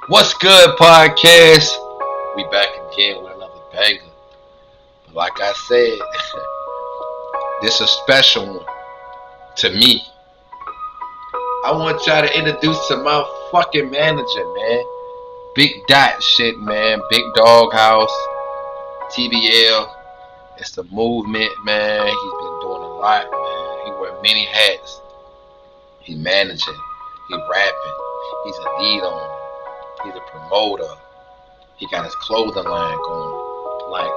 What's good, podcast? We back again with another banger. But like I said, this is a special one to me. I want y'all to introduce to my fucking manager, man. Big Dot shit, man. Big Dog House, TBL. It's the movement, man. He's been doing a lot, man. He wear many hats. He managing. He rapping. He's a lead owner. He's a promoter. He got his clothing line going. Like,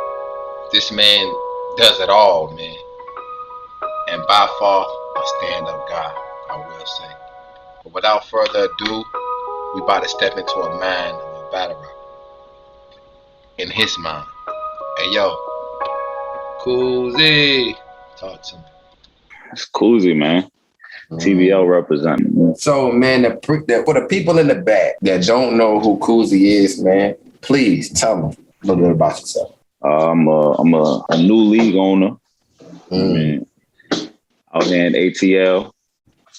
this man does it all, man. And by far, a stand-up guy, I will say. But without further ado, we about to step into a mind of a battle rapper. In his mind. Hey, yo, Xoozy. Talk to me. It's Xoozy, man. TBL representing. So, man, for the people in the back that don't know who Xoozy is, man, please tell them a little bit about yourself. I'm a new league owner. I mean, out here in ATL,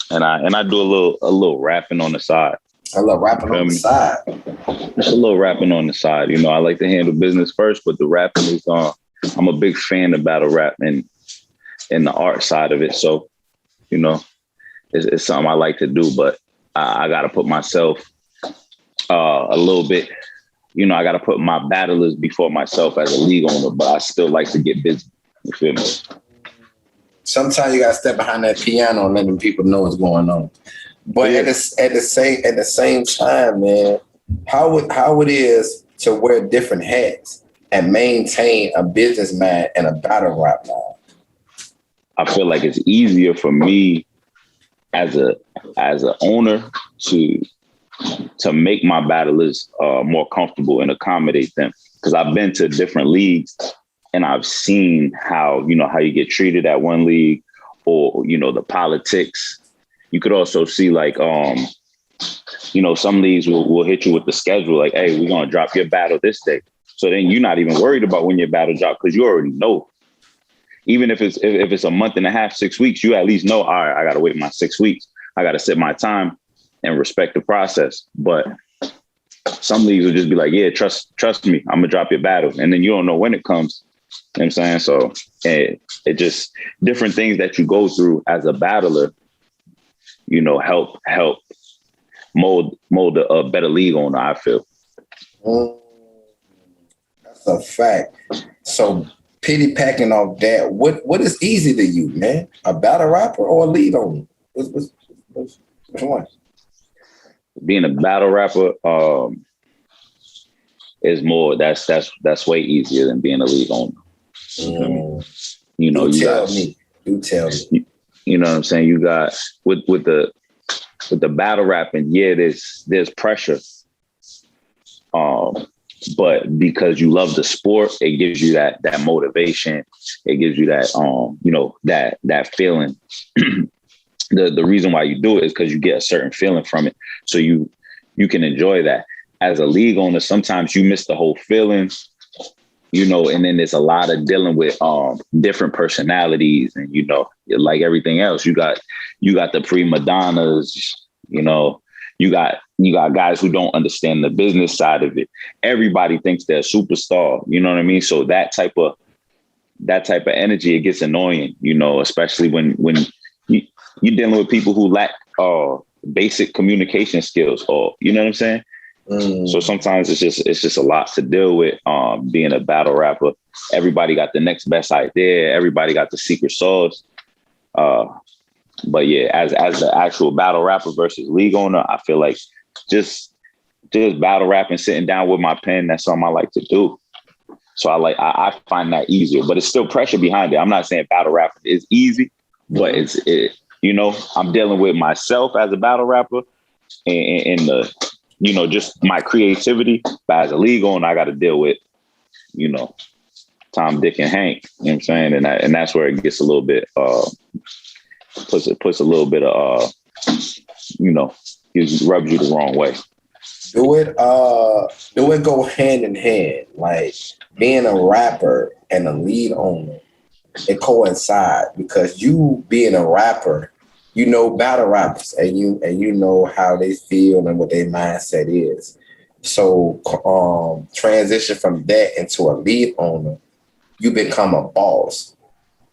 and I do a little rapping on the side. I love rapping on the side. Just a little rapping on the side. You know, I like to handle business first, but the rapping is I'm a big fan of battle rap and the art side of it. So, you know, it's something I like to do, but I got to put myself a little bit. You know, I got to put my battlers before myself as a league owner, but I still like to get busy. You feel me? Sometimes you got to step behind that piano and letting people know what's going on. But at the same time, man, how it is to wear different hats and maintain a businessman and a battle rap man. I feel like it's easier for me as an owner to make my battlers more comfortable and accommodate them, because I've been to different leagues and I've seen how you get treated at one league, or the politics. You could also see like some leagues will hit you with the schedule, like, hey, we're gonna drop your battle this day. So then you're not even worried about when your battle drop, because you already know. Even if it's a month and a half, 6 weeks, you at least know, all right, I gotta wait my 6 weeks. I gotta set my time and respect the process. But some leagues will just be like, yeah, trust me, I'm gonna drop your battle. And then you don't know when it comes. You know what I'm saying? So it just different things that you go through as a battler, help mold a better league owner, I feel. That's a fact. So pity packing off that, what is easy to you, man? A battle rapper or a lead owner? Which one? Being a battle rapper is more. That's way easier than being a league owner. Do tell me. You know what I'm saying? You got with the battle rapping, yeah, there's pressure. But because you love the sport, it gives you that motivation. It gives you that that feeling. The reason why you do it is because you get a certain feeling from it. So you can enjoy that. As a league owner, sometimes you miss the whole feeling, and then there's a lot of dealing with different personalities, and like everything else, you got the prima donnas, you got guys who don't understand the business side of it. Everybody thinks they're a superstar, you know what I mean? So that type of energy, it gets annoying, especially when you're dealing with people who lack basic communication skills, or you know what I'm saying? So sometimes it's just a lot to deal with being a battle rapper. Everybody got the next best idea. Everybody got the secret sauce. But yeah, as the actual battle rapper versus league owner, I feel like just battle rapping, sitting down with my pen, that's something I like to do. So I find that easier, but it's still pressure behind it. I'm not saying battle rapping is easy, but I'm dealing with myself as a battle rapper and the just my creativity. But as a league owner, I got to deal with Tom, Dick, and Hank. You know what I'm saying? And that's where it gets a little bit puts a little bit of rubs you the wrong way. Do it go hand in hand? Like being a rapper and a lead owner, it coincide, because you being a rapper, battle rappers, and you know how they feel and what their mindset is. So transition from that into a lead owner, you become a boss.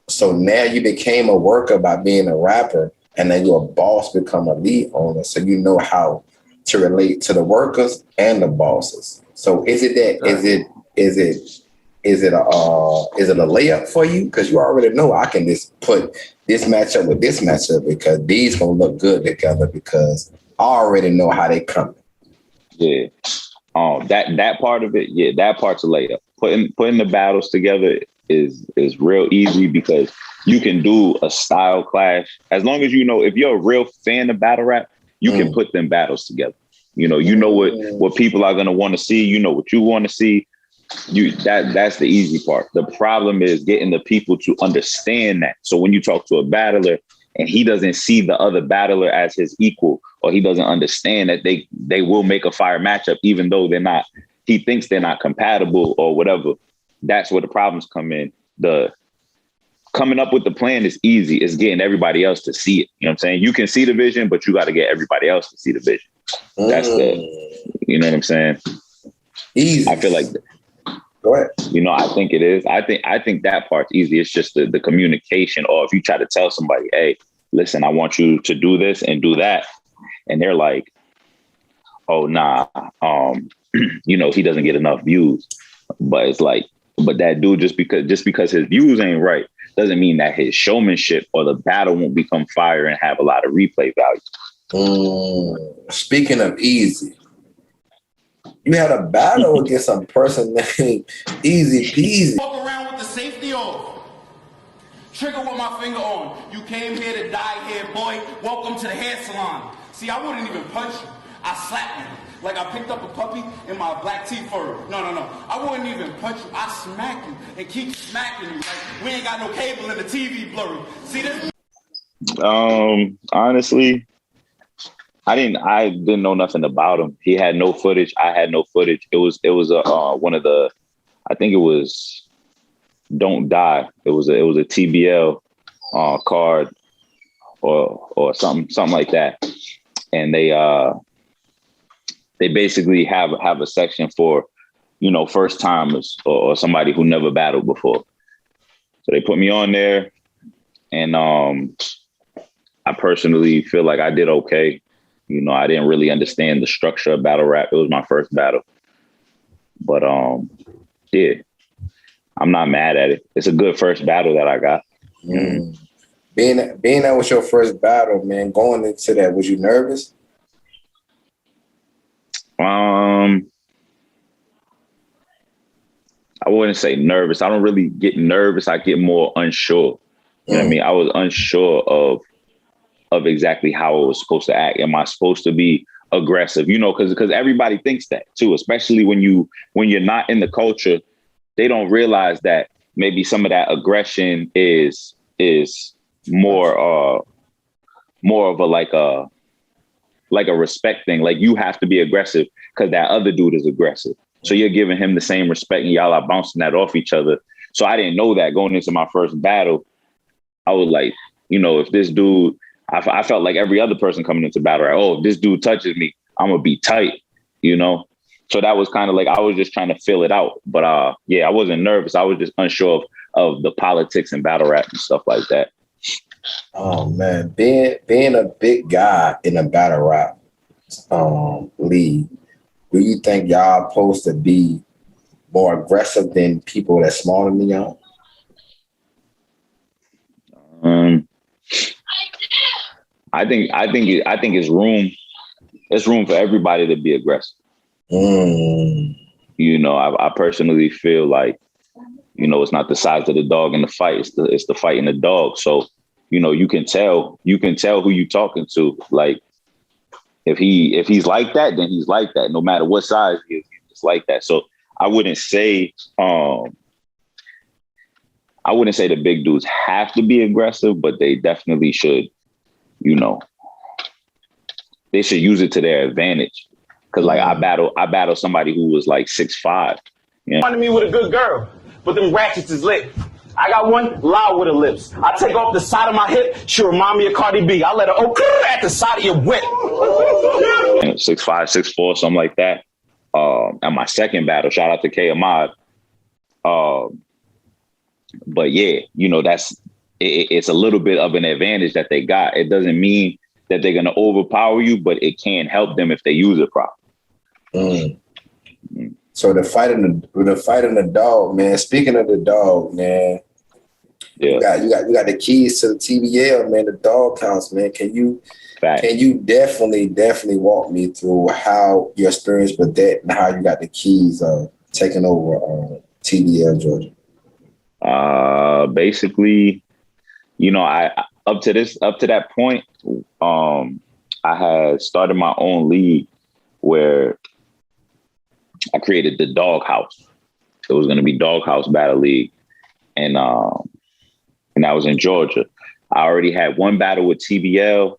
So now you became a worker by being a rapper, and then you're a boss, become a lead owner. So you know how to relate to the workers and the bosses. So is it a layup for you? Because you already know I can just put this matchup with this matchup because these gonna look good together because I already know how they come. Yeah. That part of it, yeah, that part's a layup. Putting the battles together is real easy because you can do a style clash. As long as you know, if you're a real fan of battle rap, you can put them battles together. You know what people are gonna want to see. You know what you want to see. That's the easy part. The problem is getting the people to understand that. So when you talk to a battler and he doesn't see the other battler as his equal, or he doesn't understand that they will make a fire matchup, even though they're not, he thinks they're not compatible or whatever. That's where the problems come in. The coming up with the plan is easy. It's getting everybody else to see it. You know what I'm saying? You can see the vision, but you got to get everybody else to see the vision. That's you know what I'm saying? Easy. I feel like, go ahead. You know, I think it is. I think that part's easy. It's just the communication. Or if you try to tell somebody, hey, listen, I want you to do this and do that. And they're like, oh, nah, you know, he doesn't get enough views. But it's like, but that dude, just because his views ain't right, doesn't mean that his showmanship or the battle won't become fire and have a lot of replay value. Speaking of easy, you had a battle against a person named Easy Peasy. Walk around with the safety off. Trigger with my finger on. You came here to die here, boy. Welcome to the hair salon. See, I wouldn't even punch you. I slapped you. Like I picked up a puppy in my black teeth fur. No. I wouldn't even punch you. I smack you and keep smacking you. Like we ain't got no cable and the TV blurry. See this? Honestly, I didn't know nothing about him. He had no footage. I had no footage. It was one of the, I think it was Don't Die. It was a TBL card or something like that. And they basically have a section for, you know, first timers or somebody who never battled before. So they put me on there, and I personally feel like I did okay. You know, I didn't really understand the structure of battle rap. It was my first battle. But yeah, I'm not mad at it. It's a good first battle that I got. Being that was your first battle, man, going into that, was you nervous? I wouldn't say nervous. I don't really get nervous. I get more unsure. You know what I mean? I was unsure of exactly how I was supposed to act. Am I supposed to be aggressive? You know, because everybody thinks that too, especially when you're not in the culture. They don't realize that maybe some of that aggression is more of a like a respect thing. Like you have to be aggressive because that other dude is aggressive. So you're giving him the same respect and y'all are bouncing that off each other. So I didn't know that going into my first battle. I was like, you know, if this dude, I felt like every other person coming into battle, right? Oh, if this dude touches me, I'm gonna be tight, you know? So that was kind of like, I was just trying to fill it out. But yeah, I wasn't nervous. I was just unsure of the politics and battle rap and stuff like that. Oh man, being a big guy in a battle rap league, do you think y'all supposed to be more aggressive than people that's smaller than y'all? I think it's room for everybody to be aggressive. You know, I personally feel like, you know, it's not the size of the dog in the fight; it's the fight in the dog. So, you know, you can tell who you're talking to. Like, if he's like that, then he's like that. No matter what size he is, he's just like that. So I wouldn't say the big dudes have to be aggressive, but they definitely should. You know, they should use it to their advantage. Cause like I battle somebody who was like 6'5". You know? Wanted me with a good girl, but them ratchets is lit. I got one loud with her lips. I take off the side of my hip, she remind me of Cardi B. I let her at the side of your whip. 6'5", 6'4", something like that. at my second battle. Shout out to K Ahmad. But yeah, you know, it's a little bit of an advantage that they got. It doesn't mean that they're going to overpower you, but it can help them if they use it properly. So the fight in the Dawg, man. Speaking of the Dawg, man, you got the keys to the TBL, man. The Dawg counts, man. Can you definitely walk me through how your experience with that and how you got the keys of taking over TBL Georgia? Basically, you know, I up to that point, I had started my own league where I created the Dawg House. It was going to be Dawg House Battle League, and that was in Georgia. I already had one battle with TBL.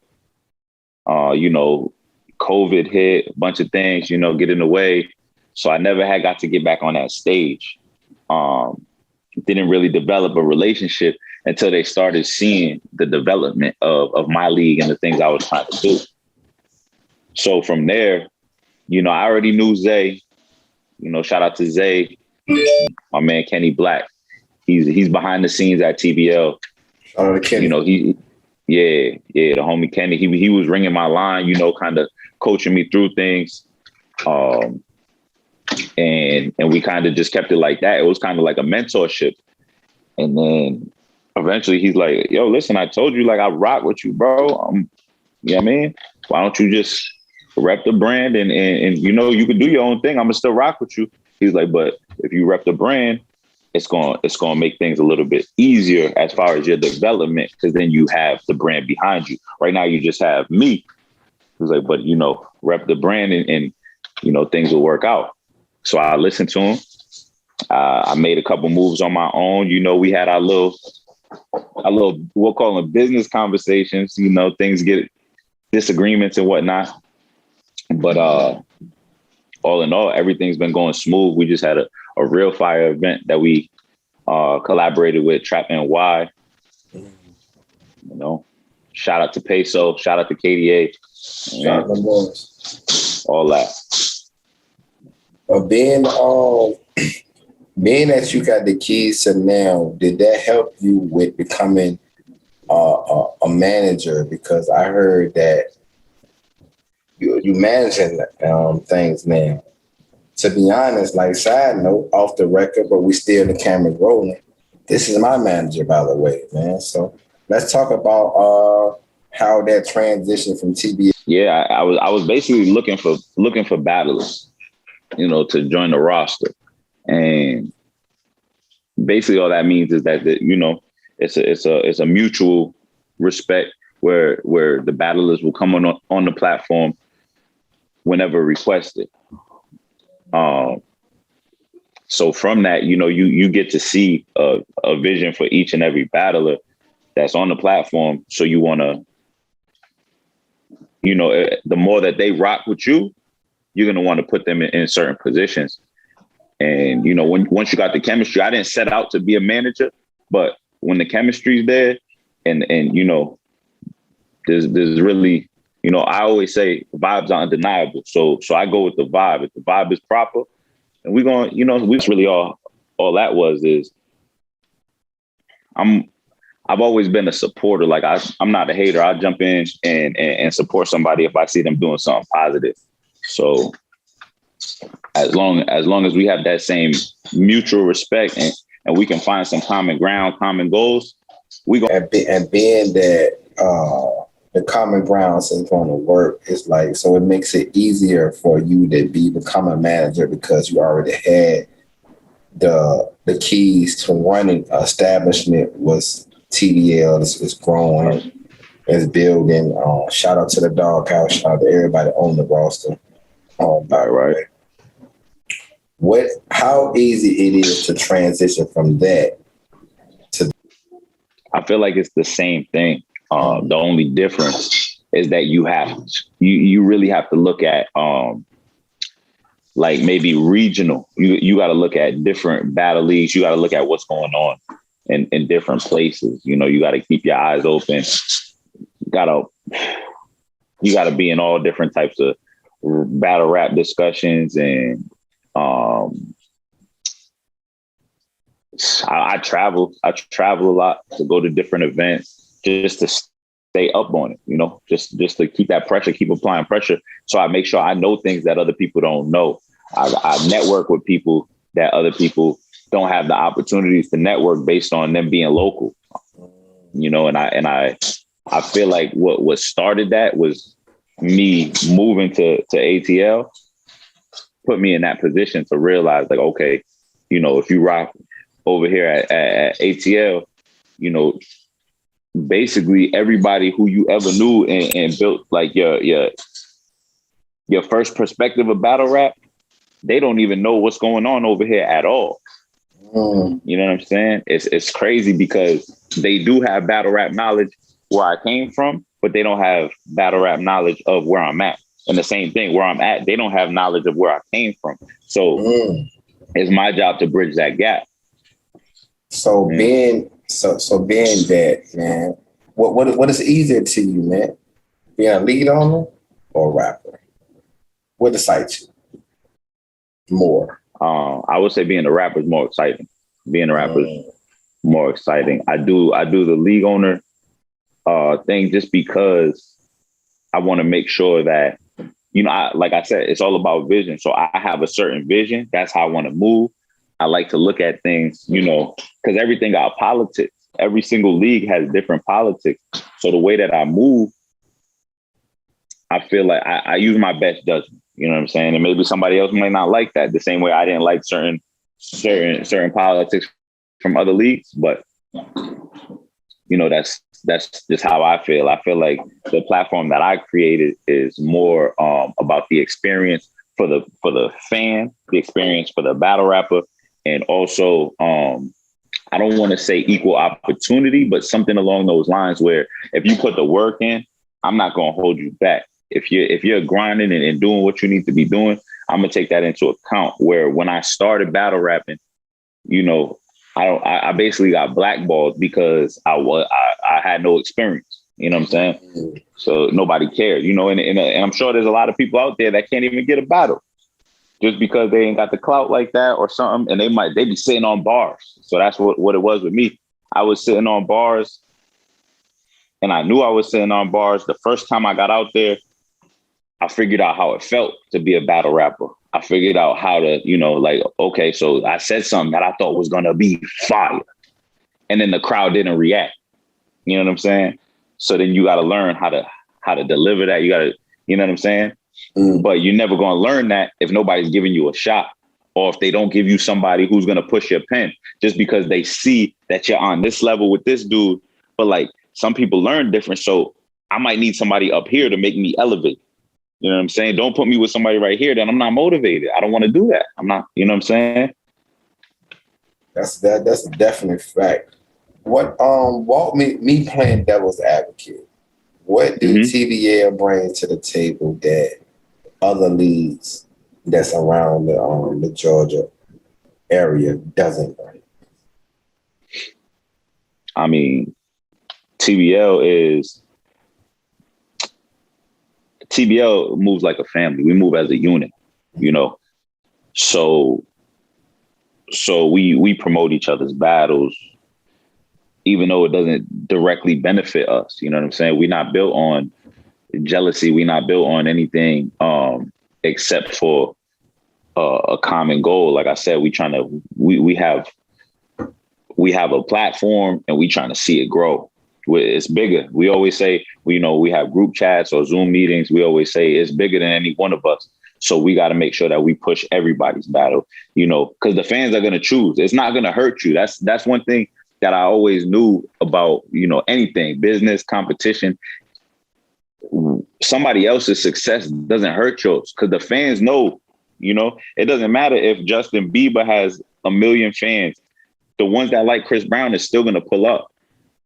You know, COVID hit, a bunch of things, you know, get in the way, so I never had got to get back on that stage. Didn't really develop a relationship until they started seeing the development of my league and the things I was trying to do. So from there, you know, I already knew Zay. You know, shout out to Zay, my man Kenny Black. He's behind the scenes at TBL. Oh, Kenny. You know, the homie Kenny. He was ringing my line, you know, kind of coaching me through things. And we kind of just kept it like that. It was kind of like a mentorship. And then eventually he's like, yo, listen, I told you, like, I rock with you, bro. You know what I mean? Why don't you just rep the brand and you know, you could do your own thing. I'm gonna still rock with you. He's like, but if you rep the brand, it's gonna make things a little bit easier as far as your development, because then you have the brand behind you. Right now you just have me. He's like, but you know, rep the brand and you know, things will work out. So I listened to him. I made a couple moves on my own. You know, we had our little, we'll call them business conversations. You know, things get disagreements and whatnot. But all in all, everything's been going smooth. We just had a real fire event that we collaborated with Trap NY. You know, shout out to Peso, shout out to KDA. Shout out to boys. All that. Being that you got the keys to now, did that help you with becoming a manager? Because I heard that you managing things now. To be honest, like, side note, off the record, but we still the cameras rolling. This is my manager, by the way, man. So let's talk about how that transition from TBL. Yeah, I was basically looking for battlers, you know, to join the roster. And basically all that means is that you know, it's a mutual respect where the battlers will come on the platform whenever requested. So from that, you know, you get to see a vision for each and every battler that's on the platform. So you want to, you know, the more that they rock with you, you're going to want to put them in certain positions. And, you know, once you got the chemistry, I didn't set out to be a manager, but when the chemistry's there and you know, there's really, you know, I always say vibes are undeniable. So I go with the vibe. If the vibe is proper, and we're going, you know, we really all that was is I've always been a supporter. Like I'm not a hater. I'll jump in and support somebody if I see them doing something positive. So as long as we have that same mutual respect and we can find some common ground, common goals, we go. And being that the common ground is going to work, it's like, so it makes it easier for you to become a manager because you already had the keys to running an establishment. Was TBL is growing, is building. Shout out to the Dawg House. Shout out to everybody on the roster. Right. How easy it is to transition from that to? I feel like it's the same thing. The only difference is that you really have to look at like maybe regional. You got to look at different battle leagues. You got to look at what's going on in different places. You know, you got to keep your eyes open. You got to be in all different types of battle rap discussions, and I travel. I travel a lot to go to different events just to stay up on it, you know, just to keep that pressure, keep applying pressure. So I make sure I know things that other people don't know. I network with people that other people don't have the opportunities to network based on them being local, you know, and I feel like what started that was me moving to ATL, put me in that position to realize, like, okay, you know, if you rock over here at ATL, you know, basically everybody who you ever knew and built like your first perspective of battle rap, they don't even know what's going on over here at all. You know what I'm saying? It's crazy because they do have battle rap knowledge where I came from, but they don't have battle rap knowledge of where I'm at. And the same thing, where I'm at, they don't have knowledge of where I came from. So it's my job to bridge that gap. So being that, man, what is easier to you, man? Being a lead owner or a rapper? What excites you more? I would say being a rapper is more exciting. Being a rapper is more exciting. I do the league owner thing just because I want to make sure that, you know, like I said, it's all about vision. So I have a certain vision. That's how I want to move. I like to look at things, you know, because everything got politics. Every single league has different politics. So the way that I move, I feel like I use my best judgment. You know what I'm saying? And maybe somebody else might not like that. The same way I didn't like certain politics from other leagues. But, you know, that's just how I feel. I feel like the platform that I created is more about the experience for the fan, the experience for the battle rapper, and also I don't want to say equal opportunity, but something along those lines where if you put the work in, I'm not going to hold you back. If you're grinding and doing what you need to be doing, I'm gonna take that into account. Where when I started battle rapping, you know, I basically got blackballed because I had no experience. You know what I'm saying? So nobody cared. You know, and I'm sure there's a lot of people out there that can't even get a battle just because they ain't got the clout like that or something, and they be sitting on bars. So that's what it was with me. I was sitting on bars, and I knew I was sitting on bars. The first time I got out there, I figured out how it felt to be a battle rapper. I figured out how to, you know, like, okay, so I said something that I thought was gonna be fire, and then the crowd didn't react. You know what I'm saying? So then you got to learn how to deliver that. You got to, you know what I'm saying? But you're never going to learn that if nobody's giving you a shot, or if they don't give you somebody who's going to push your pen just because they see that you're on this level with this dude. But like, some people learn different. So I might need somebody up here to make me elevate. You know what I'm saying? Don't put me with somebody right here that I'm not motivated. I don't want to do that. I'm not, you know what I'm saying? That's a definite fact. What walk me playing devil's advocate. What do TBL bring to the table that other leagues that's around the Georgia area doesn't bring? I mean, TBL moves like a family. We move as a unit, you know. So we promote each other's battles, even though it doesn't directly benefit us. You know what I'm saying? We're not built on jealousy. We're not built on anything except for a common goal. Like I said, we have a platform and we trying to see it grow. It's bigger. We always say, we have group chats or Zoom meetings. We always say it's bigger than any one of us. So we got to make sure that we push everybody's battle, you know, because the fans are going to choose. It's not going to hurt you. That's one thing that I always knew about, you know, anything, business, competition. Somebody else's success doesn't hurt yours because the fans know, you know, it doesn't matter if Justin Bieber has 1 million fans. The ones that like Chris Brown is still going to pull up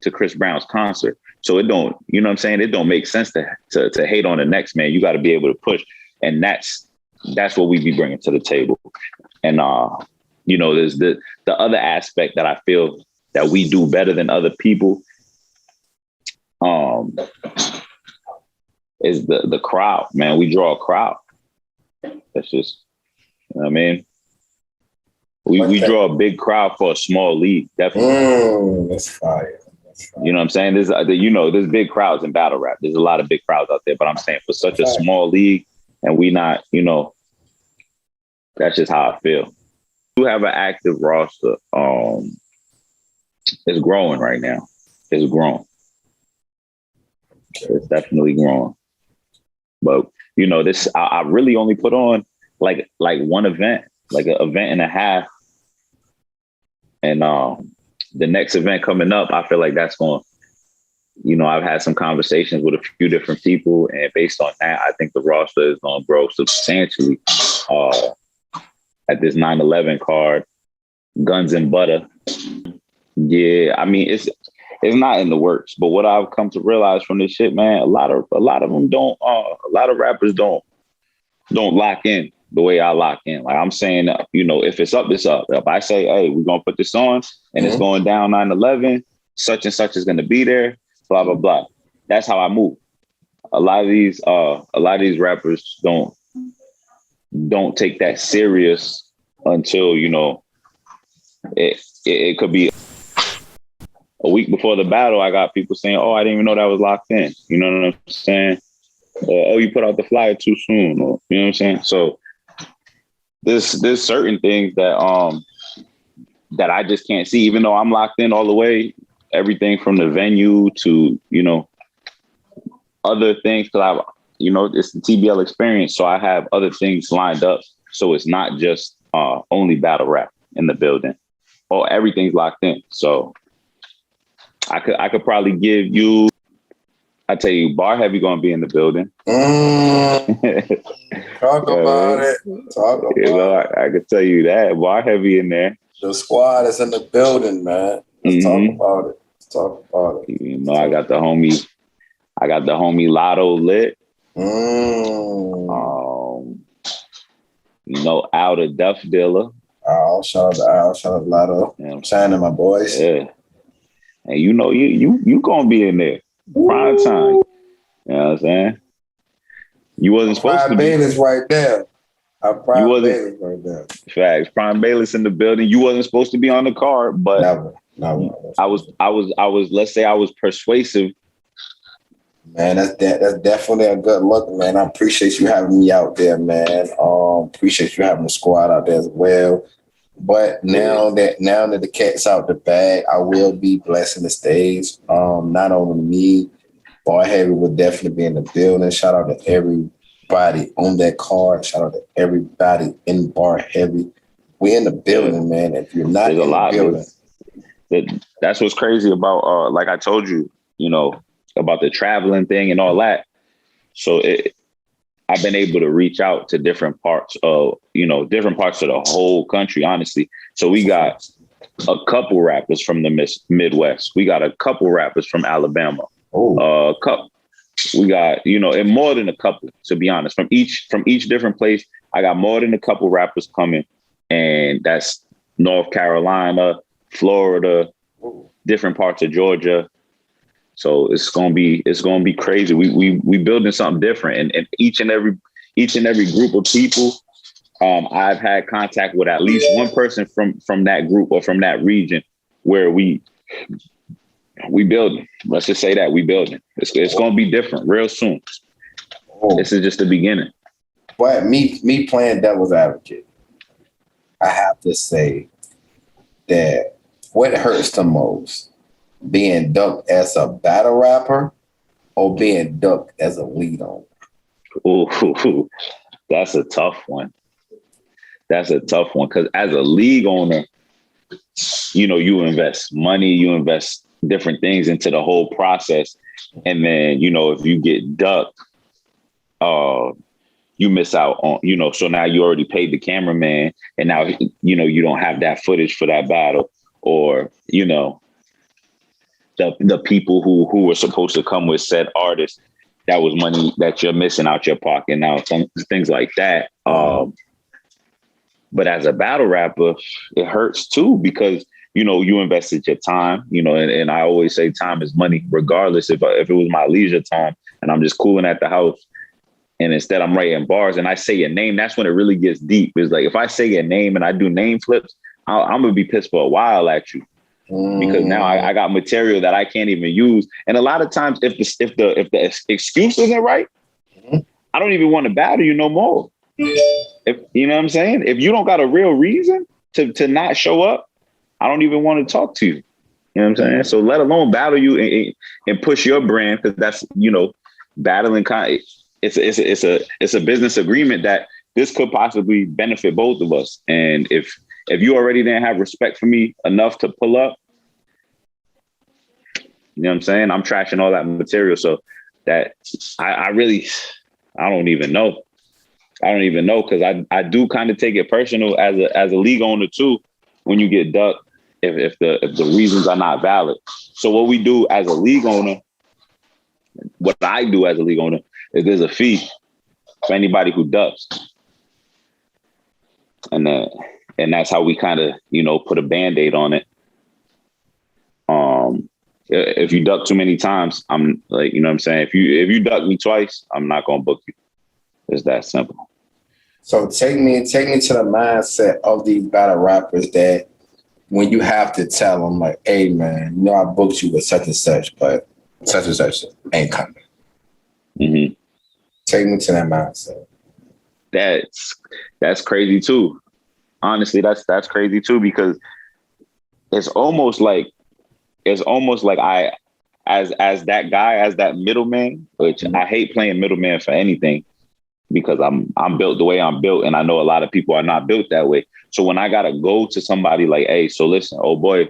to Chris Brown's concert. So it don't, you know what I'm saying? It don't make sense to hate on the next man. You got to be able to push. And that's what we be bringing to the table. And, you know, there's the other aspect that I feel that we do better than other people is the crowd, man. We draw a crowd. That's just, you know what I mean? We draw a big crowd for a small league, definitely. That's fire. You know what I'm saying? There's big crowds in battle rap. There's a lot of big crowds out there, but I'm saying for such a small league, and we not, that's just how I feel. We have an active roster. It's growing right now. It's growing. It's definitely growing. But this I really only put on like one event, like an event and a half. And the next event coming up, I feel like that's going, I've had some conversations with a few different people, and based on that, I think the roster is going to grow substantially at this 9/11 card, Guns and Butter. Yeah, I mean, it's not in the works, but what I've come to realize from this shit, man, a lot of them don't, a lot of rappers don't lock in the way I lock in. Like I'm saying, if it's up, it's up. If I say, hey, we're going to put this on and it's going down 9/11, such and such is going to be there, blah, blah, blah. That's how I move. A lot of these rappers don't take that serious until, it could be a week before the battle. I got people saying, oh, I didn't even know that was locked in. You know what I'm saying? Or, oh, you put out the flyer too soon. Or, you know what I'm saying? So there's certain things that that I just can't see, even though I'm locked in all the way, everything from the venue to, other things. Cause it's the TBL experience. So I have other things lined up. So it's not just only battle rap in the building, or everything's locked in. So I could probably give you, I tell you, Bar Heavy gonna be in the building. Talk about it. Talk about it. I could tell you that. Bar Heavy in there. The squad is in the building, man. Let's talk about it. Let's talk about it. I got the homie Lotto lit. Al the Duff Dealer. Shout out to Lotto. Yeah. Shining my boys. Yeah. And you gonna be in there. Prime time. You know what I'm saying? You wasn't supposed to be. Prime Bayless right there. Prime Bayless right there. Facts. Prime Bayless in the building. You wasn't supposed to be on the card, but never. I was, let's say I was persuasive. Man, that's definitely a good look, man. I appreciate you having me out there, man. Appreciate you having the squad out there as well. But now that the cat's out the bag, I will be blessing the stage. Not only me, Bar Heavy will definitely be in the building. Shout out to everybody on that card. Shout out to everybody in Bar Heavy. We in the building, man. If you're not in the building, that's what's crazy about. Like I told you, about the traveling thing and all that. So I've been able to reach out to different parts of the whole country, honestly. So we got a couple rappers from the Midwest. We got a couple rappers from Alabama. We got, and more than a couple, to be honest, from each different place. I got more than a couple rappers coming, and that's North Carolina, Florida, different parts of Georgia. So it's gonna be crazy. We building something different, and each and every group of people, I've had contact with at least one person from that group or from that region where we building. Let's just say that we building. It's gonna be different real soon. This is just the beginning. But me playing devil's advocate, I have to say that what hurts the most, being ducked as a battle rapper or being ducked as a lead on? Ooh, that's a tough one. Because as a league owner, you invest money, you invest different things into the whole process. And then, if you get ducked, you miss out on, so now you already paid the cameraman, and now, you don't have that footage for that battle, or, the people who were supposed to come with said artists, that was money that you're missing out your pocket now, things like that. But as a battle rapper, it hurts too, because, you invested your time, and I always say time is money, regardless if it was my leisure time and I'm just cooling at the house. and instead I'm writing bars and I say your name, that's when it really gets deep. It's like if I say your name and I do name flips, I'm gonna be pissed for a while at you because now I got material that I can't even use. And a lot of times, if the excuse isn't right, I don't even want to battle you no more. If you know what I'm saying, if you don't got a real reason to not show up, I don't even want to talk to you. You know what I'm saying? So let alone battle you and push your brand, because that's, you know, battling. It's a business agreement that this could possibly benefit both of us. And if you already didn't have respect for me enough to pull up, you know what I'm saying? I'm trashing all that material. So that I don't even know. I don't even know, because I do kind of take it personal as a league owner too when you get ducked if the reasons are not valid. So what we do as a league owner, what I do as a league owner, is there's a fee for anybody who ducks, and that's how we kind of, you know, put a Band-Aid on it. If you duck too many times, I'm like, you know what I'm saying? If you duck me twice, I'm not gonna book you. It's that simple. So take me to the mindset of these battle rappers that when you have to tell them, like, hey man, you know, I booked you with such and such, but such and such ain't coming. Mm-hmm. Take me to that mindset. That's crazy too. Honestly, that's crazy too, because it's almost like I, as that guy, as that middleman, which I hate playing middleman for anything, because I'm built the way I'm built, and I know a lot of people are not built that way. So when I gotta go to somebody like, hey, so listen, oh boy,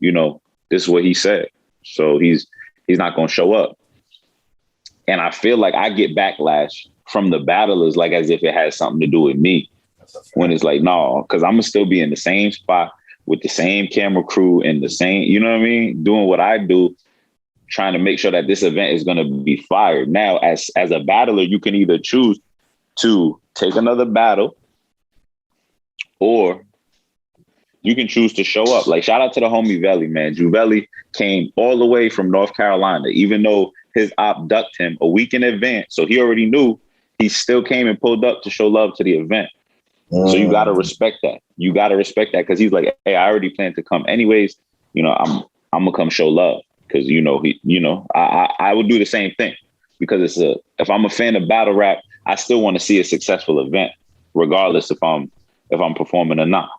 you know, this is what he said, so he's not gonna show up, and I feel like I get backlash from the battlers, like as if it has something to do with me, when it's like, no, because I'm gonna still be in the same spot with the same camera crew and the same, you know what I mean, doing what I do, trying to make sure that this event is going to be fired. Now, as a battler, you can either choose to take another battle, or you can choose to show up. Like, shout out to the homie Veli, man. Juvelli came all the way from North Carolina, even though his op ducked him a week in advance. So he already knew. He still came and pulled up to show love to the event. So you got to respect that. You got to respect that, because he's like, hey, I already planned to come anyways. You know, I'm going to come show love. Because, you know, I would do the same thing, because if I'm a fan of battle rap, I still want to see a successful event, regardless if I'm performing or not.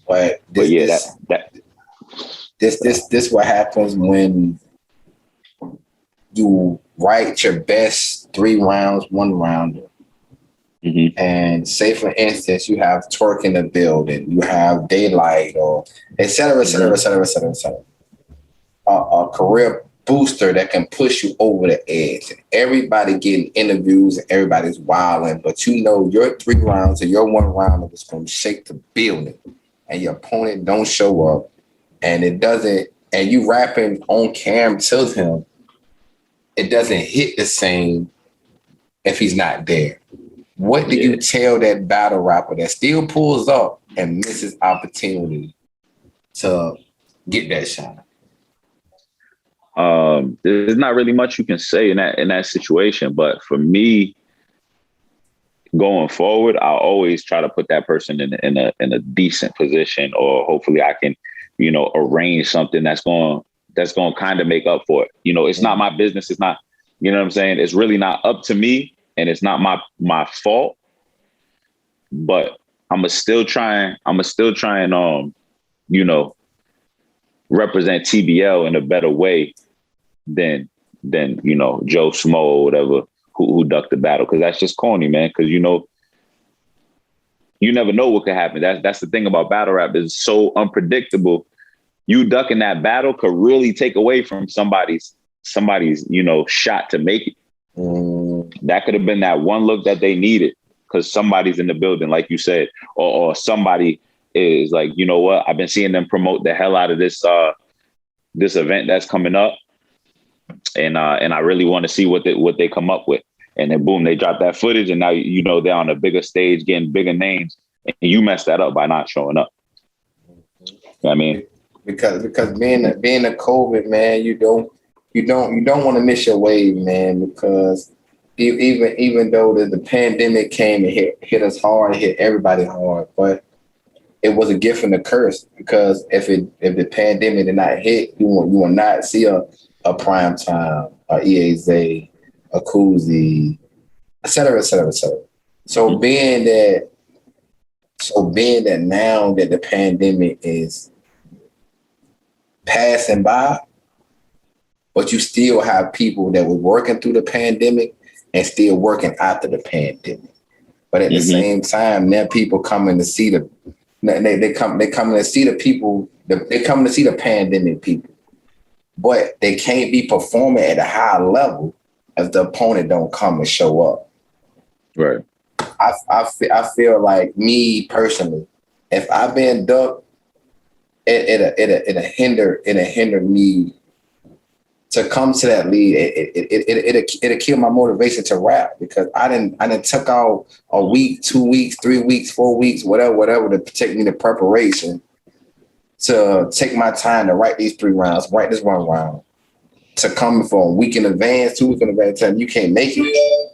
But this what happens when you write your best 3 rounds, 1 rounder. Mm-hmm. And say, for instance, you have Twerk in the building, you have Daylight, or et cetera, et cetera, et cetera, et cetera, et cetera. A career booster that can push you over the edge. Everybody getting interviews and everybody's wilding, but you know your 3 rounds or your 1 round is going to shake the building, and your opponent don't show up, and it doesn't, and you rapping on cam to him, it doesn't hit the same if he's not there. What do you tell that battle rapper that still pulls up and misses opportunity to get that shot? There's not really much you can say in that situation, but for me, going forward, I'll always try to put that person in a decent position, or hopefully I can, you know, arrange something that's going to kind of make up for it. You know, it's not my business. It's not, you know what I'm saying? It's really not up to me, and it's not my fault. But I'm still trying and you know, represent TBL in a better way than you know, Joe Smo or whatever who ducked the battle, because that's just corny, man. Because, you know, you never know what could happen. That's the thing about battle rap, is so unpredictable. You ducking that battle could really take away from somebody's you know, shot to make it. That could have been that one look that they needed, because somebody's in the building, like you said, or somebody is like, you know what, I've been seeing them promote the hell out of this event that's coming up, and I really want to see what they come up with. And then boom, they drop that footage, and now, you know, they're on a bigger stage getting bigger names, and you mess that up by not showing up. You know what I mean? Because being a COVID, man, you don't want to miss your wave, man, because even though the pandemic came and hit us hard, it hit everybody hard, but it was a gift and a curse, because if the pandemic did not hit, you will not see a prime time, a EAZ, a Xoozy, et cetera, et cetera, et cetera. So being that now that the pandemic is passing by, but you still have people that were working through the pandemic and still working after the pandemic. But at the same time, now people coming to see they come to see the people, they come to see the pandemic people, but they can't be performing at a high level if the opponent don't come and show up. Right. I feel like, me personally, if I've been ducked, it'll hinder me to come to that lead. It'll kill my motivation to rap, because I didn't took out a week, 2 weeks, 3 weeks, 4 weeks, whatever to take me to preparation, to take my time to write these 3 rounds, write this 1 round, to come for a week in advance, 2 weeks in advance. You can't make it.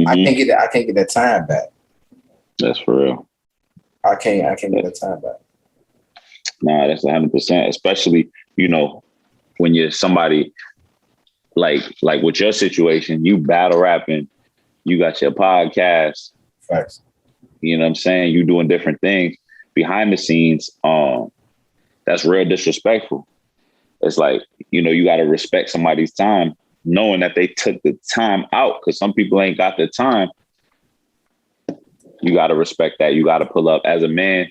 I can't get that time back. That's for real. I can't get that time back. Nah, that's 100%. Especially, when you're somebody like with your situation, you battle rapping, you got your podcast. Facts. You know what I'm saying? You doing different things behind the scenes. That's real disrespectful. It's like, you got to respect somebody's time, knowing that they took the time out, because some people ain't got the time. You got to respect that. You got to pull up as a man.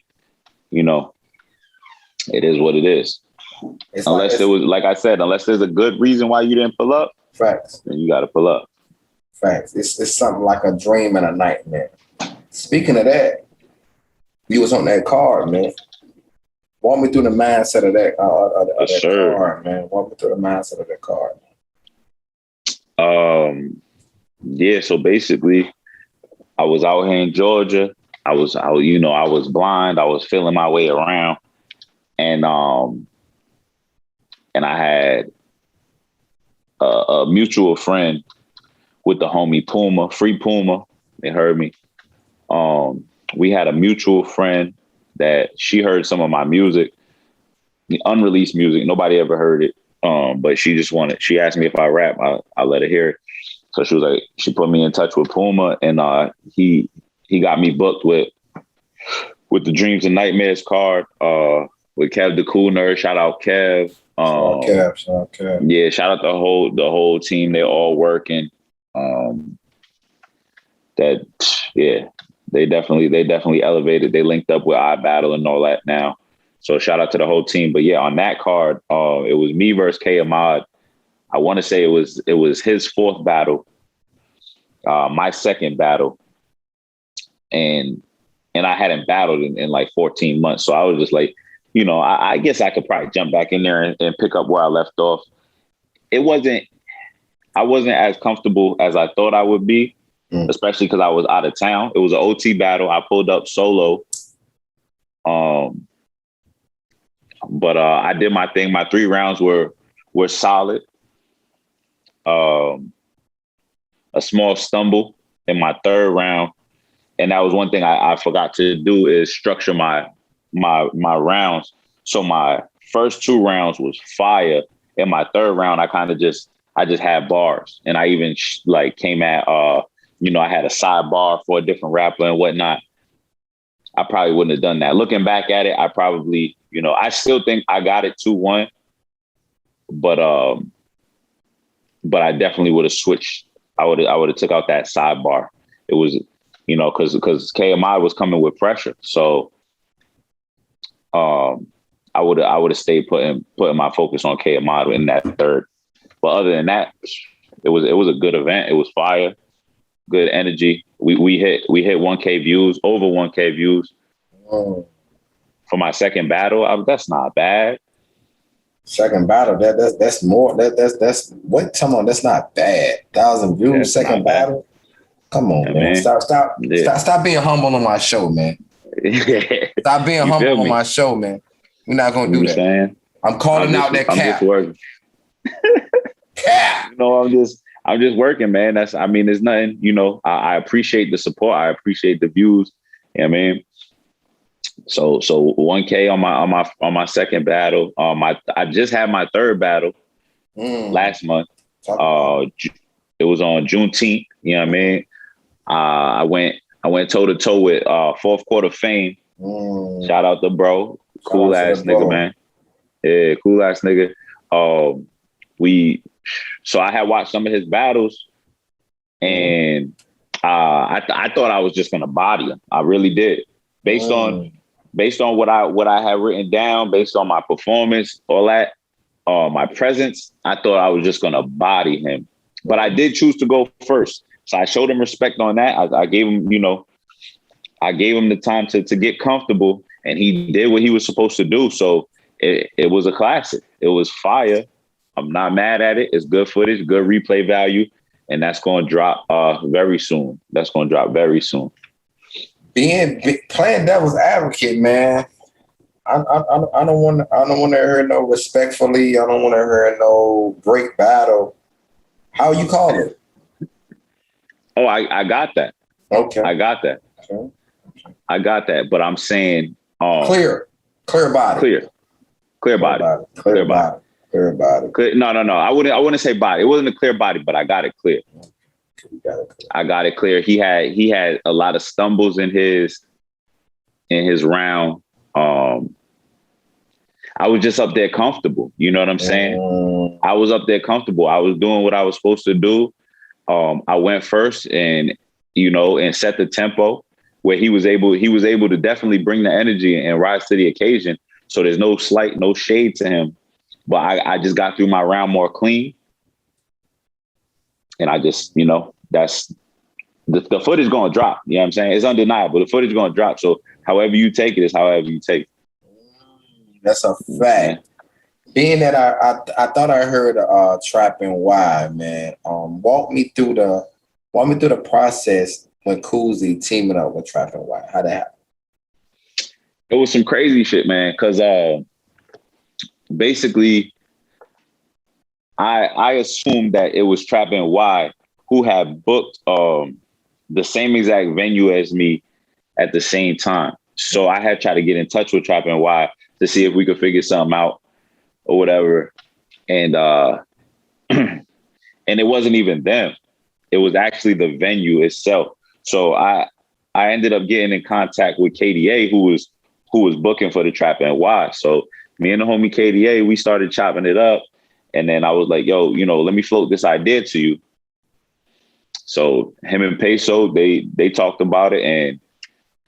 It is what it is. Unless there was, like I said, unless there's a good reason why you didn't pull up. Facts. Then you got to pull up. Facts. It's something like a dream and a nightmare. Speaking of that, you was on that card, man. Walk me through the mindset of that, card, man. Walk me through the mindset of that card. Yeah. So basically, I was out here in Georgia. I was blind. I was feeling my way around, and I had a mutual friend with the homie Puma, Free Puma. They heard me. We had a mutual friend that she heard some of my music, the unreleased music. Nobody ever heard it. But she asked me if I rap, I let her hear it. So she put me in touch with Puma, and he got me booked with the Dreams and Nightmares card, with Kev the Cool Nerd. Shout out Kev. Shout out Kev. Yeah, shout out the whole team. They're all working. They definitely elevated. They linked up with iBattle and all that now. So shout out to the whole team. But yeah, on that card, it was me versus K Ahmad. I want to say it was his 4th battle, my 2nd battle, and I hadn't battled in like 14 months. So I was just like, I guess I could probably jump back in there and pick up where I left off. I wasn't as comfortable as I thought I would be, especially because I was out of town. It was an OT battle. I pulled up solo. But I did my thing. My 3 rounds were solid. A small stumble in my 3rd round. And that was one thing I forgot to do, is structure my rounds. So my first 2 rounds was fire. In my 3rd round, I just had bars. And I even came at, I had a sidebar for a different rapper and whatnot. I probably wouldn't have done that. Looking back at it, I probably, I still think I got it 2-1, but I definitely would have switched. I would have took out that sidebar. It was, because KMI was coming with pressure. So I would have stayed putting my focus on KMI in that 3rd. But other than that, it was a good event. It was fire, good energy. We hit 1K views, over 1K views. Oh. For my 2nd battle. That's not bad. 2nd battle, that's more. That's what? Come on, that's not bad. 1,000 views, that's 2nd battle. Come on, man. Stop being humble on my show, man. Stop being humble on my show, man. We're not gonna do that. Saying? I'm calling out that cap. I'm just working. Cap. I'm just working, man. There's nothing, I appreciate the support. I appreciate the views. You know what I mean? So 1K on my second battle. I just had my third battle last month. It was on Juneteenth. You know what I mean? I went toe to toe with fourth quarter fame. Shout out to bro, cool ass nigga, man. Yeah, cool ass nigga. So I had watched some of his battles, and I thought I was just gonna body him. I really did, based on what I had written down, based on my performance, all that, my presence. I thought I was just gonna body him, but I did choose to go first. So I showed him respect on that. I gave him, I gave him the time to get comfortable, and he did what he was supposed to do. So it was a classic. It was fire. I'm not mad at it. It's good footage, good replay value, and that's going to drop very soon. Playing devil's advocate, man. I don't want to hear no respectfully. I don't want to hear no break battle. How you call it? Oh, I got that. Okay, I got that. Okay. I got that. But I'm saying clear body. Clear body. No. I wouldn't say body. It wasn't a clear body, but I got it clear. I got it clear. He had a lot of stumbles in his round. I was just up there comfortable. You know what I'm saying? I was up there comfortable. I was doing what I was supposed to do. I went first and set the tempo where he was able to definitely bring the energy and rise to the occasion. So there's no shade to him. But I just got through my round more clean. And I just, that's the footage going to drop. You know what I'm saying? It's undeniable. The footage going to drop. So however you take it is however you take it. That's a fact. Being that I thought I heard Trapping Why, man. Walk me through the process when Xoozy teaming up with Trapping Why. How'd that happen? It was some crazy shit, man. Cause basically I assumed that it was Trapping Why who had booked the same exact venue as me at the same time. So I had tried to get in touch with Trapping Why to see if we could figure something out or whatever. And and it wasn't even them. It was actually the venue itself. So I ended up getting in contact with KDA, who was booking for the Trapping Why. So me and the homie KDA, we started chopping it up. And then I was like, yo, let me float this idea to you. So him and Peso, they talked about it,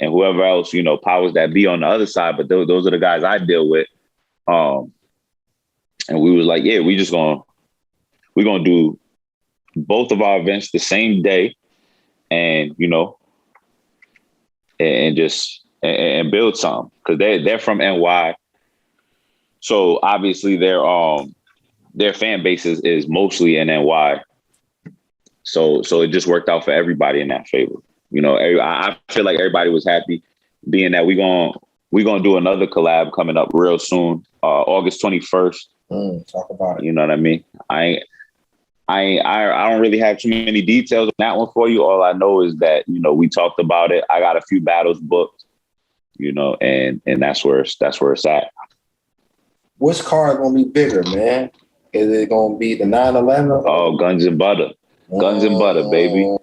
and whoever else, powers that be on the other side. But those are the guys I deal with. And we was like, yeah, we're going to do both of our events the same day and, and build something. Because they're from NY. So obviously their fan base is mostly in NY. So it just worked out for everybody in that favor. I feel like everybody was happy, being that we're gonna do another collab coming up real soon, August 21st. Talk about it. You know what I mean? I don't really have too many details on that one for you. All I know is that we talked about it. I got a few battles booked, and that's where it's at. Which car is gonna be bigger, man? Is it gonna be the 911? Oh, Guns and Butter. Guns and Butter, baby.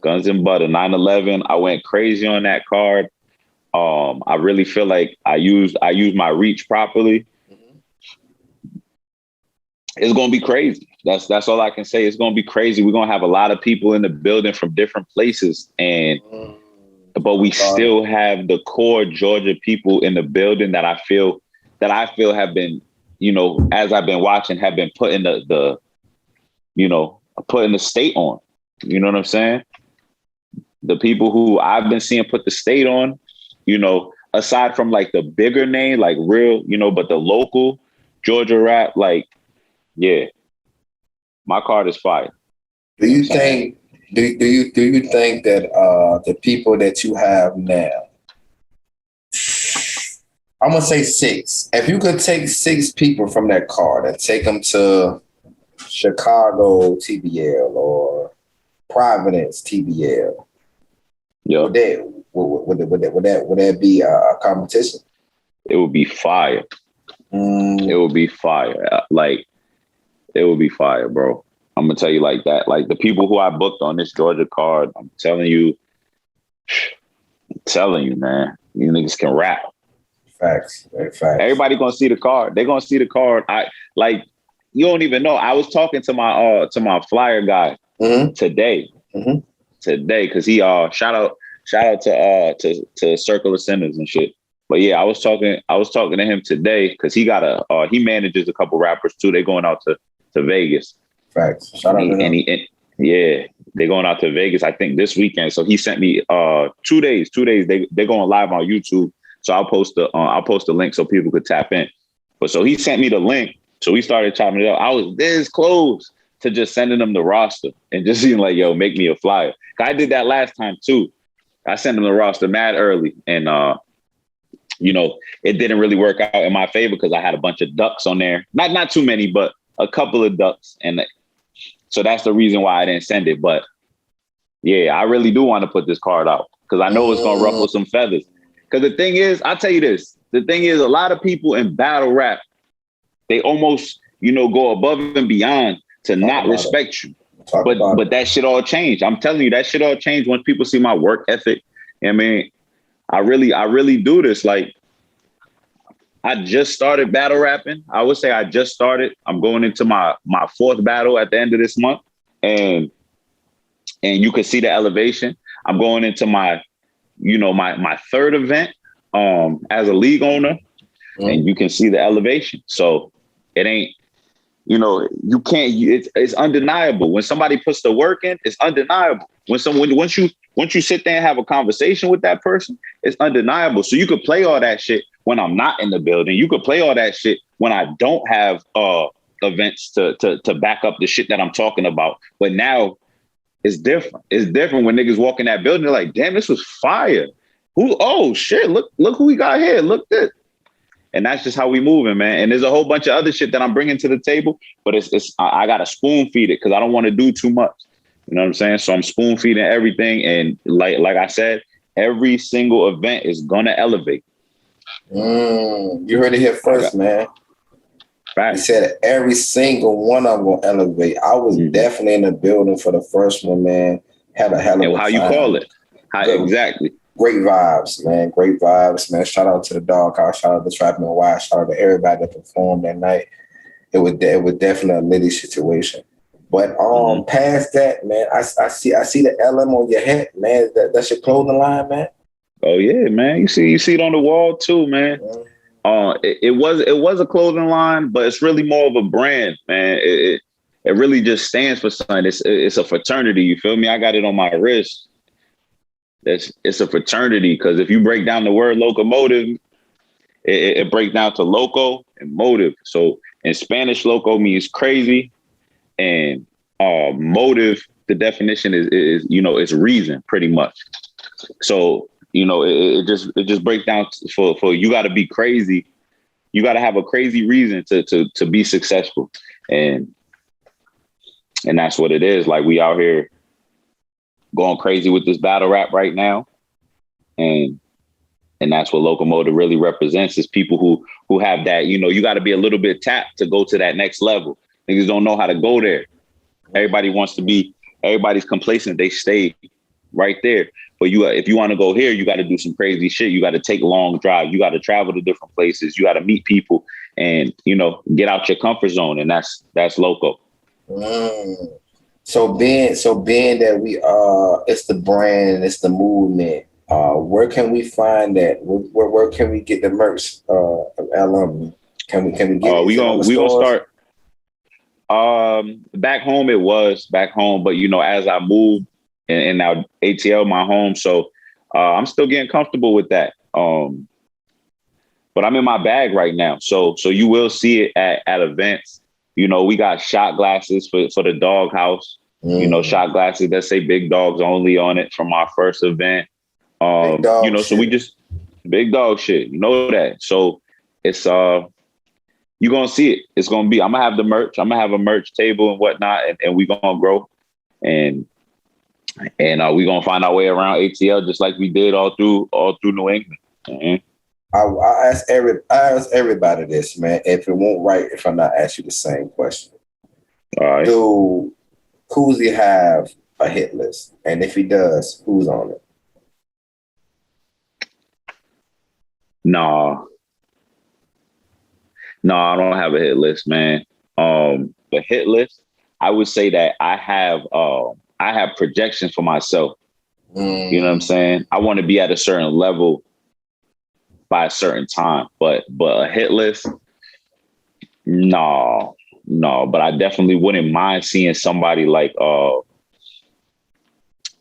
Guns and Butter. 911. I went crazy on that card. I really feel like I used my reach properly. It's gonna be crazy. That's all I can say. It's gonna be crazy. We're gonna have a lot of people in the building from different places, but we still have the core Georgia people in the building that I feel have been, as I've been watching, have been putting the state on. You know what I'm saying? The people who I've been seeing put the state on, aside from like the bigger name, like real, but the local Georgia rap, like, yeah, my card is fire. Do you think that the people that you have now, I'm gonna say 6. If you could take 6 people from that card and take them to Chicago TBL or Providence TBL. Yeah. Would that be a competition? It would be fire. It would be fire. Like, it would be fire, bro. I'm gonna tell you like that. Like the people who I booked on this Georgia card, I'm telling you, man, you niggas can rap. Facts. Everybody gonna see the card. They're gonna see the card. You don't even know. I was talking to my flyer guy today. Today, because he shout out to Circle of Sinners and shit. But yeah, I was talking to him today because he got he manages a couple rappers too. They going out to Vegas. Facts. Shout out to him. Yeah, they're going out to Vegas, I think, this weekend. So he sent me 2 days. They're going live on YouTube. So I'll post the link so people could tap in. But so he sent me the link. So we started chopping it up. I was this close to just sending them the roster and just being like, yo, make me a flyer. I did that last time too. I sent them the roster mad early. And it didn't really work out in my favor because I had a bunch of ducks on there. Not too many, but a couple of ducks. And so that's the reason why I didn't send it. But yeah, I really do want to put this card out because I know it's going to ruffle some feathers. Because the thing is, I'll tell you this. The thing is, a lot of people in battle rap, they almost, go above and beyond to not respect you. But that shit all changed. I'm telling you, that shit all changed once people see my work ethic. I mean, I really do this. Like, I just started battle rapping. I would say I just started. I'm going into my fourth battle at the end of this month. And you can see the elevation. I'm going into my third event as a league owner. And you can see the elevation. So it ain't, you can't, it's undeniable. When somebody puts the work in, it's undeniable. Once you sit there and have a conversation with that person, it's undeniable. So you could play all that shit when I'm not in the building. You could play all that shit when I don't have events to back up the shit that I'm talking about. But now it's different. It's different when niggas walk in that building. They're like, damn, this was fire. Oh shit, look who we got here. Look this. And that's just how we moving, man. And there's a whole bunch of other shit that I'm bringing to the table, but I got to spoon feed it because I don't want to do too much. You know what I'm saying? So I'm spoon feeding everything. And like I said, every single event is going to elevate. You heard it here first, man. Right. He said every single one of them will elevate. I was definitely in the building for the first one, man. Had a hell of a time. How you call it? Exactly. Great vibes, man. Great vibes, man. Shout out to the Dawg House. Shout out to Trapping and Wild. Shout out to everybody that performed that night. It was definitely a litty situation. But past that, man, I see the LM on your hat, man. That's your clothing line, man. Oh yeah, man. You see it on the wall too, man. It was a clothing line, but it's really more of a brand, man. It really just stands for something. It's a fraternity. You feel me? I got it on my wrist. It's a fraternity because if you break down the word locomotive, it breaks down to loco and motive. So in Spanish, loco means crazy, and motive, the definition is it's reason, pretty much. So it just breaks down for you got to be crazy. You got to have a crazy reason to be successful, and that's what it is. Like, we out here going crazy with this battle rap right now. And that's what Locomotive really represents, is people who have that, you got to be a little bit tapped to go to that next level. Niggas don't know how to go there. Everybody's complacent. They stay right there. But if you want to go here, you got to do some crazy shit. You got to take long drive. You got to travel to different places. You got to meet people and, get out your comfort zone. And that's Loco. So being that we it's the brand, it's the movement. Where can we find that? Where can we get the merch? LM? Can we get? We gonna start. Back home it was back home, but as I moved and now ATL my home, so I'm still getting comfortable with that. But I'm in my bag right now, so you will see it at events. We got shot glasses for the Dawg House. Shot glasses that say Big Dogs Only on it from our first event. So we just big dog shit. That. So it's you're gonna see it. It's gonna be. I'm gonna have the merch. I'm gonna have a merch table and whatnot, and we gonna grow, and we gonna find our way around ATL just like we did all through New England. Mm-hmm. I ask everybody this, man. If it won't right, if I not ask you the same question. All right. Do Xoozy have a hit list? And if he does, who's on it? No, I don't have a hit list, man. The hit list, I would say that I have projections for myself. You know what I'm saying? I want to be at a certain level by a certain time, but a hit list, no. But I definitely wouldn't mind seeing somebody like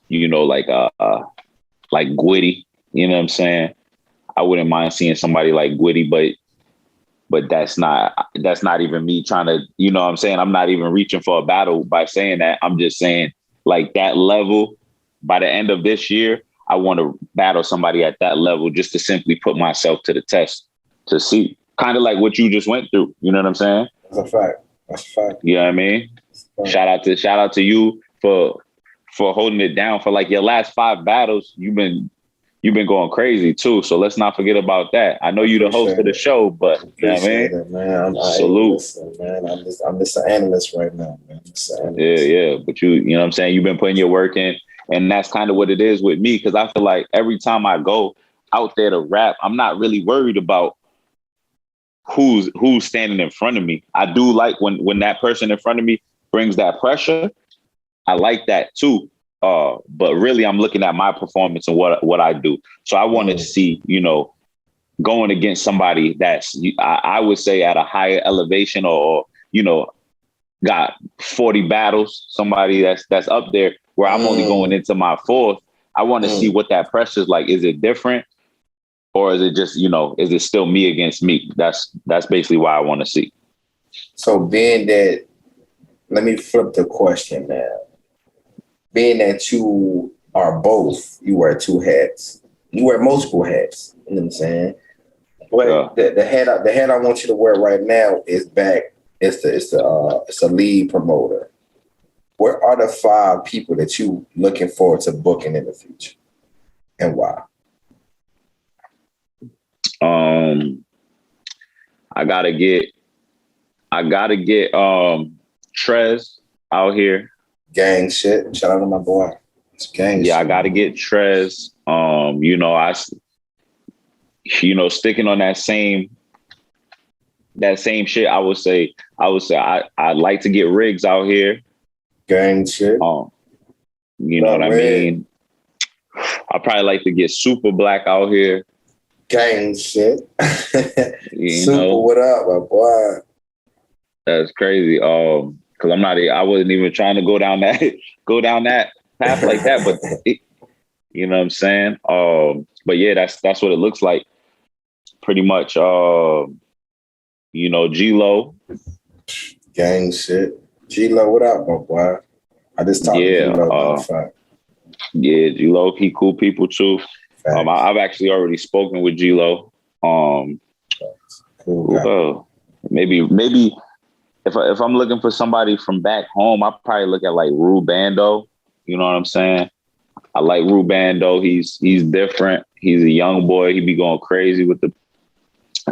like Gwitty. You know what I'm saying? I wouldn't mind seeing somebody like Gwitty, but that's not even me trying to, you know what I'm saying? I'm not even reaching for a battle by saying that. I'm just saying like that level by the end of this year, I want to battle somebody at that level just to simply put myself to the test to see kind of like what you just went through. You know what I'm saying? That's a fact. You know what I mean? Shout out to you for holding it down for like your last 5 battles. You've been going crazy too. So let's not forget about that. I know you're the host of the show, but you know what I mean? It, man. Salute. Man. I'm just an analyst right now, man. Yeah. But you know what I'm saying? You've been putting your work in. And that's kind of what it is with me. Cause I feel like every time I go out there to rap, I'm not really worried about who's standing in front of me. I do like when that person in front of me brings that pressure. I like that too. But really I'm looking at my performance and what I do. So I want to see, you know, going against somebody that's, I would say at a higher elevation or, you know, got 40 battles, somebody that's up there where I'm only going into my 4th. I want to see what that pressure is like. Is it different? Or is it just, you know, is it still me against me? That's basically why I want to see. So being that, let me flip the question now. Being that you are both, you wear 2 hats. You wear multiple hats. You know what I'm saying? But the hat I want you to wear right now is back. It's a lead promoter. What are the 5 people that you looking forward to booking in the future, and why? I gotta get Trez out here. Gang shit. Shout out to my boy. It's gang shit. I gotta get Trez. Sticking on that same shit, I would say I'd like to get Riggs out here. Gang shit. You know what I mean? I probably like to get Super Black out here. Gang shit. Super, what up, my boy? That's crazy. Because I wasn't even trying to go down that path like that, but you know what I'm saying? But yeah, that's what it looks like. Pretty much G-Lo. Gang shit. G-Lo, what up, my boy? I just talked to G-Lo. Yeah, G-Lo, he cool people too. I've actually already spoken with G-Lo. Cool. Maybe if I'm looking for somebody from back home, I probably look at like Rubando. You know what I'm saying? I like Rubando. He's different. He's a young boy. He be going crazy with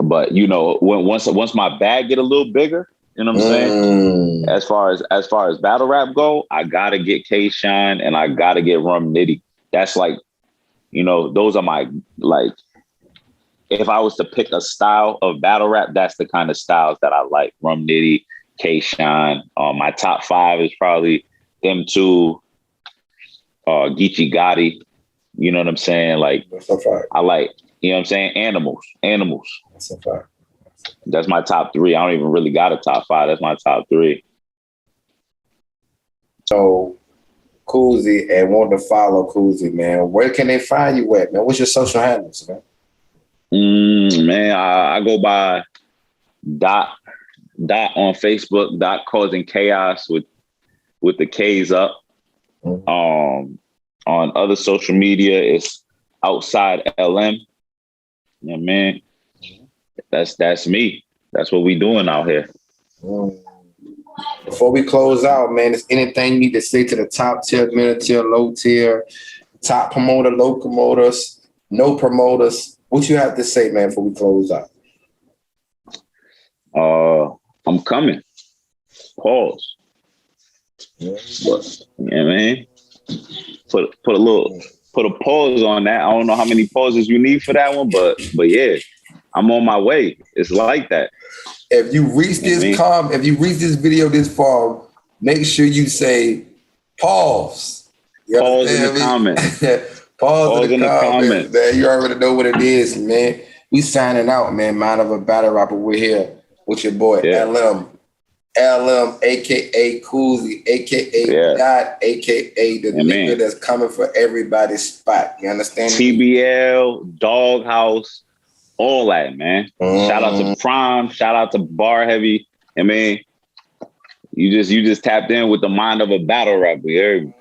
but you know, once my bag get a little bigger, you know what I'm saying? As far as battle rap go, I gotta get K-Shine and I gotta get Rum Nitty. That's like, you know, those are my, like, if I was to pick a style of battle rap, that's the kind of styles that I like. Rum Nitty, K-Shine. My top 5 is probably them 2, Geechee Gotti. You know what I'm saying? Like, I like, you know what I'm saying? Animals. That's a fact. That's my top 3. I don't even really got a top 5. That's my top 3. So, Xoozy, and want to follow Xoozy, man. Where can they find you at, man? What's your social handles, man? Man, I go by Dot on Facebook. Dot causing chaos with the K's up. On other social media, it's outside LM. Yeah, man. That's me. That's what we doing out here. Before we close out, man, is anything you need to say to the top tier, middle tier, low tier, top promoter, low promoters, no promoters? What you have to say, man, before we close out? I'm coming. Pause. But, yeah, man. Put a pause on that. I don't know how many pauses you need for that one, but yeah, I'm on my way. It's like that. If you reach if you reach this video this far, make sure you say pause. Pause in the comments. Pause in the comments, man. You already know what it is, man. We signing out, man. Mind of a battle rapper. We're here with your boy LM, aka Xoozy, aka Dot, aka the nigga that's coming for everybody's spot. You understand? TBL, Dawg House, all that, man. Shout out to Prime, shout out to Bar Heavy. I mean, you just tapped in with the mind of a battle rapper. You heard me?